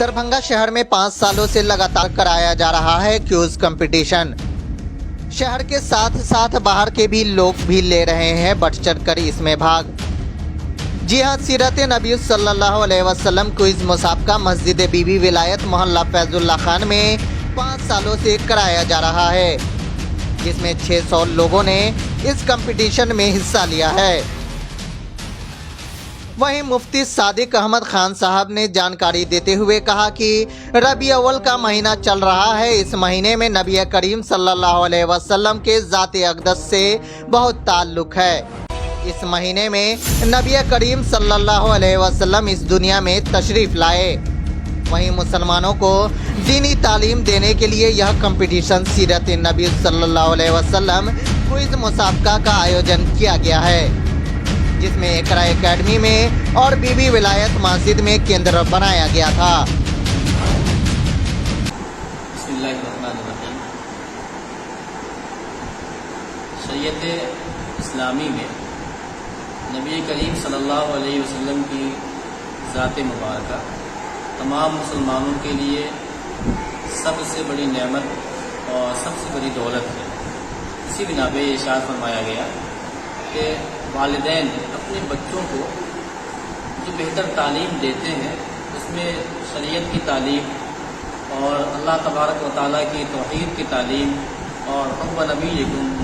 दरभंगा शहर में 5 सालों से लगातार कराया जा रहा है क्विज कंपटीशन। शहर के साथ साथ बाहर के भी लोग भी ले रहे हैं बढ़ चढ़कर इसमें भाग। जी हां, सीरत नबी सल्लल्लाहु अलैहि वसल्लम क्विज मुसाबका मस्जिद बीबी विलायत मोहल्ला फैजुल्ला खान में 5 सालों से कराया जा रहा है, जिसमें 600 लोगों ने इस कंपटीशन में हिस्सा लिया है। वहीं मुफ्ती सादिक अहमद खान साहब ने जानकारी देते हुए कहा कि रबी अव्वल का महीना चल रहा है। इस महीने में नबी करीम सल्लल्लाहु अलैहि वसल्लम के ज़ात अक़दस से बहुत ताल्लुक़ है। इस महीने में नबी करीम सल्लल्लाहु अलैहि वसल्लम इस दुनिया में तशरीफ़ लाए। वहीं मुसलमानों को दीनी तालीम देने के लिए यह कंपटीशन सीरत नबी सल्लल्लाहु अलैहि वसल्लम क्विज मुसाबका का आयोजन किया गया है, जिसमें इकरा एकेडमी में और बीबी विलायत मस्जिद में केंद्र बनाया गया था। शरीयत इस्लामी में नबी करीम सल्लल्लाहु अलैहि वसल्लम की ज़ात मुबारका तमाम मुसलमानों के लिए सबसे बड़ी नेमत और सबसे बड़ी दौलत है। इसी बिना पे इरशाद फरमाया गया कि वालिदैन अपने बच्चों को जो बेहतर तालीम देते हैं उसमें शरीयत की तालीम और अल्लाह तबारक व तआला की तौहीद की तालीम और हुब्ब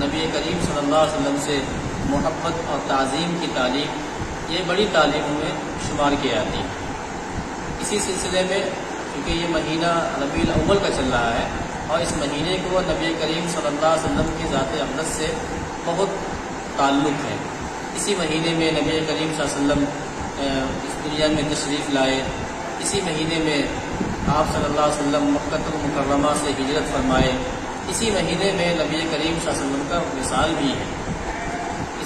नबी करीम सल्लल्लाहु अलैहि वसल्लम से मोहब्बत और ताज़ीम की तालीम, ये बड़ी तालीमों में शुमार की जाती है। इसी सिलसिले में क्योंकि ये महीना रबीउल अव्वल का चल रहा है और इस महीने को नबी करीम सल्लल्लाहु अलैहि वसल्लम की ज़ात अक़दस से बहुत ताल्लुक़ है। इसी महीने में नबी करीम सल्लल्लाहु अलैहि वसल्लम इस दुनिया में तशरीफ़ लाए। इसी महीने में आप सल्लल्लाहु अलैहि वसल्लम मक्कतुल मुकर्रमा से हिजरत फरमाए। इसी महीने में नबी करीम सल्लल्लाहु अलैहि वसल्लम का विसाल भी है।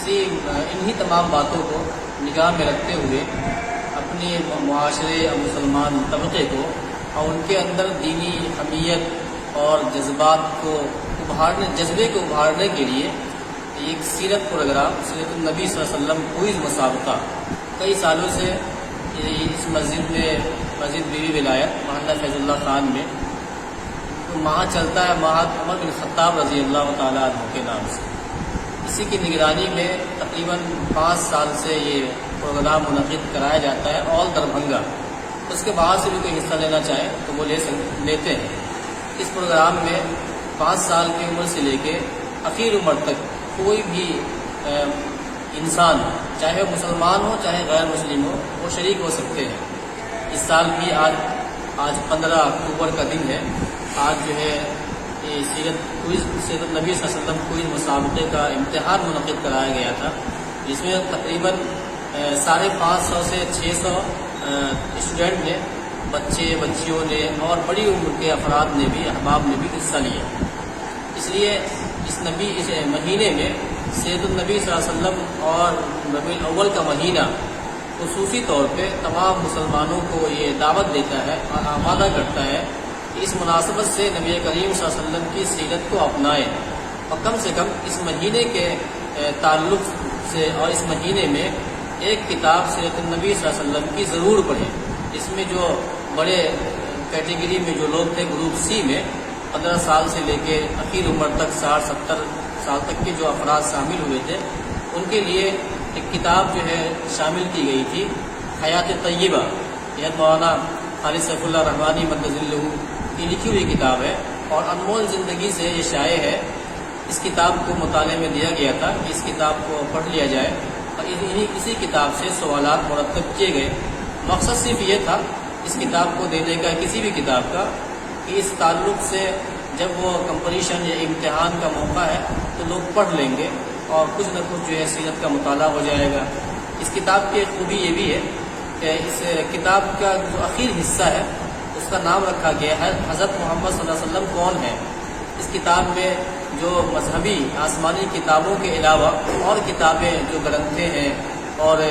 इन्हीं तमाम बातों को निगाह में रखते हुए अपने मुआशरे और मुसलमान तबके को और उनके अंदर दीनी हमीयत और जज्बे को उभारने के लिए एक सीरत प्रोग्राम सीरत नबी सल्लल्लाहु अलैहि वसल्लम क्विज मुसाबका कई सालों से इस मस्जिद बीबी विलायत मोहल्ला फैजुल्ला खान में वहाँ चलता है, उमर बिन खत्ताब रज़ी अल्लाह तआला अन्हु के नाम से। इसी की निगरानी में तकरीबन 5 साल से ये प्रोग्राम मुनक़िद कराया जाता है ऑल दरभंगा। उसके बाहर से भी कोई हिस्सा लेना चाहे तो वो लेते हैं। इस प्रोग्राम में 5 साल की उम्र से लेके आखिर उम्र तक कोई भी इंसान, चाहे वो मुसलमान हो चाहे गैर मुस्लिम हो, वो शरीक हो सकते हैं। इस साल भी आज 15 अक्टूबर का दिन है। आज जो है सीरत नबी सल्लल्लाहु अलैहि वसल्लम क्विज मुसाबके का इम्तिहान मुनक़िद कराया गया था, जिसमें तकरीबन 550 से 600 स्टूडेंट ने, बच्चियों ने और बड़ी उम्र के अफराद ने भी, अहबाब ने भी हिस्सा लिया। इसलिए इस महीने में सैयदुन नबी सल्लल्लाहु अलैहि वसल्लम और रबीउल अव्वल का महीना खुसूसी तौर पे तमाम मुसलमानों को ये दावत देता है और आमादा करता है कि इस मुनासबत से नबी करीम सल्लल्लाहु अलैहि वसल्लम की सीरत को अपनाएं और कम से कम इस महीने के ताल्लुक़ से और इस महीने में एक किताब सीरत नबी सल्लल्लाहु अलैहि वसल्लम की ज़रूर पढ़ें। इसमें जो बड़े कैटेगरी में जो लोग थे, ग्रुप सी में 15 साल से लेके आखिर उम्र तक 60-70 साल तक के जो अफराद शामिल हुए थे, उनके लिए एक किताब जो है शामिल की गई थी, हयात तय्यबा। यह मौलाना खालिद सैफुल्लाह रहमानी मद्दज़िल्लहु की लिखी हुई किताब है और अनमोल ज़िंदगी से ये शाये है। इस किताब को मुताले में दिया गया था कि इस किताब को पढ़ लिया जाए और इसी किताब से सवालात मुरतब किए गए। मकसद सिर्फ ये था इस किताब को देने का, किसी भी किताब का, कि इस ताल्लुक़ से जब वो कंपटीशन या इम्तिहान का मौका है तो लोग पढ़ लेंगे और कुछ न कुछ जो है सीरत का मुताला हो जाएगा। इस किताब की एक खूबी ये भी है कि इस किताब का जो आखिर हिस्सा है उसका नाम रखा गया है हज़रत मोहम्मद सल्लल्लाहु अलैहि वसल्लम कौन है। इस किताब में जो मजहबी आसमानी किताबों के अलावा और किताबें जो ग्रंथें हैं और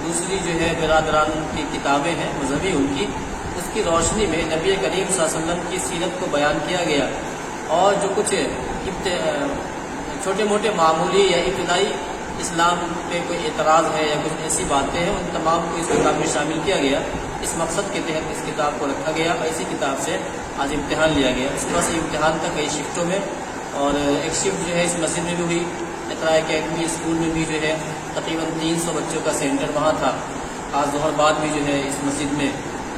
दूसरी जो है बिरादरान की किताबें हैं मजहबी, उनकी उसकी रोशनी में नबी करीम सल्लल्लाहु अलैहि वसल्लम की सीरत को बयान किया गया और जो कुछ छोटे मोटे मामूली या इब्तिदाई इस्लाम पे कोई एतराज़ है या कुछ ऐसी बातें हैं, उन तमाम को इस किताब में शामिल किया गया اس مقصد کے تحت اس کتاب کو رکھا گیا اور اسی کتاب سے آج امتحان لیا گیا. اس طرح سے امتحان تھا کئی شفٹوں میں، اور ایک شفٹ جو ہے اس مسجد میں بھی ہوئی. اقرا اکیڈمی اسکول میں بھی جو ہے تقریباً 300 بچوں کا سینٹر وہاں تھا. آج ظہر بعد بھی جو ہے اس مسجد میں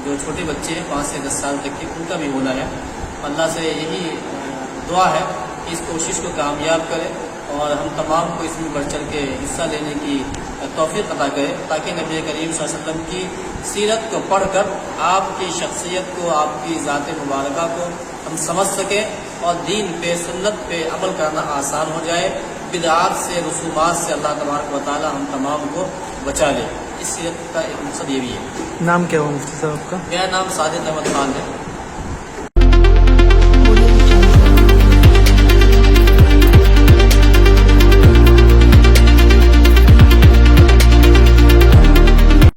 جو چھوٹے بچے ہیں 5 سے 10 سال تک کے، ان کا بھی ہونا ہے. اللہ سے یہی دعا ہے کہ اس کوشش کو کامیاب کرے اور ہم تمام کو اس میں بڑھ چڑھ کے حصہ لینے کی توفیق عطا کرے، تاکہ نبی کریم صلی اللہ علیہ وسلم کی سیرت کو پڑھ کر آپ کی شخصیت کو، آپ کی ذات مبارکہ کو ہم سمجھ سکیں اور دین پہ، سنت پہ عمل کرنا آسان ہو جائے. بدعات سے، رسومات سے اللہ تبارک و تعالی ہم تمام کو بچا لے. اس سیرت کا ایک مقصد یہ بھی ہے. نام کیا ہوا مفتی صاحب کا؟ میرا نام ساجد احمد خان ہے.